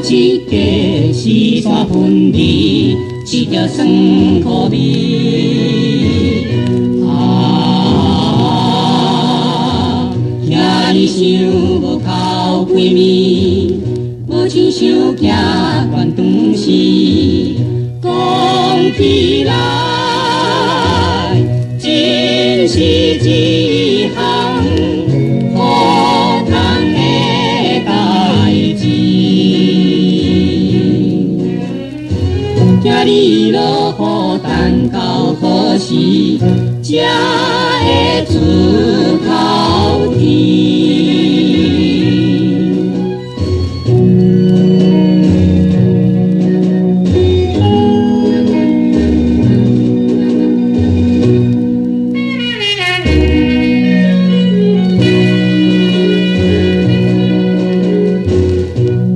一家四散分离，吃着酸苦味。兄你想无靠几暝，无亲想行关长时，讲起来真是一项好通的代志。今日落雨等到何时，才会出头天？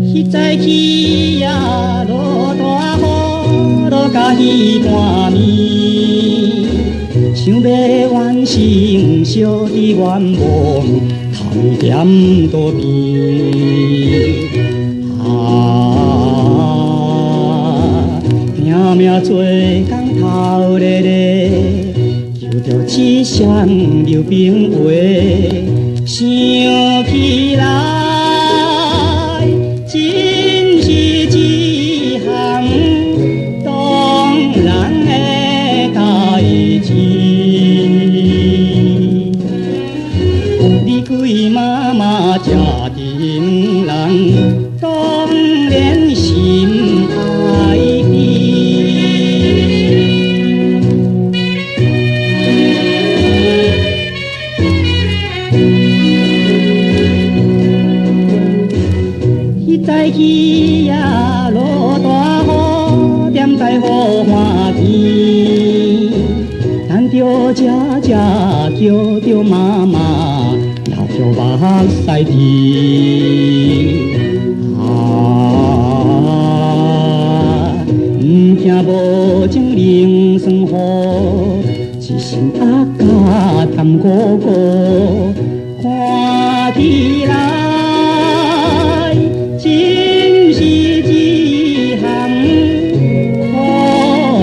迄早起呀，落大雨，落甲彼半暝，想要完成小的愿望，偷点多变。拼命做工头咧咧，求着一双溜冰鞋，想起来。真是一项动人的代志。你贵妈妈吃甜人，当然心爱你。早起呀，落大雨，踮在雨花田，等着姐姐叫着妈妈，流着目屎甜。不惊无情冷霜雨，一身阿甲淡糊糊，看起来。真是一项可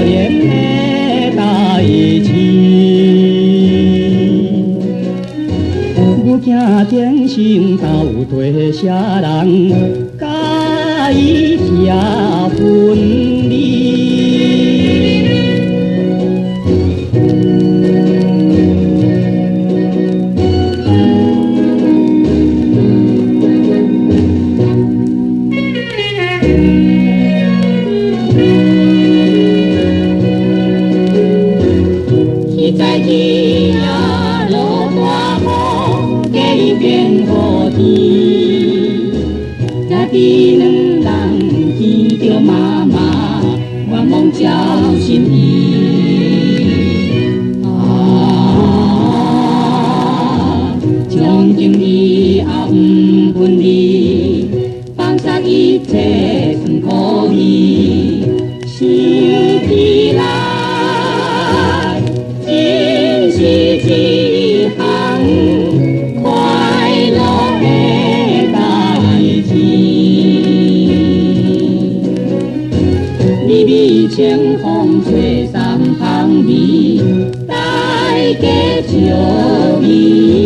怜的代志，有惊天生斗地啥人，甲伊吃分离。早起呀，落大雨，加一片雨天，家己两人见着妈妈，愿望照心意。从今以后不分离，放下一切酸苦味，想起来。是一项快乐的代志，美美清风吹散香味，大家笑美。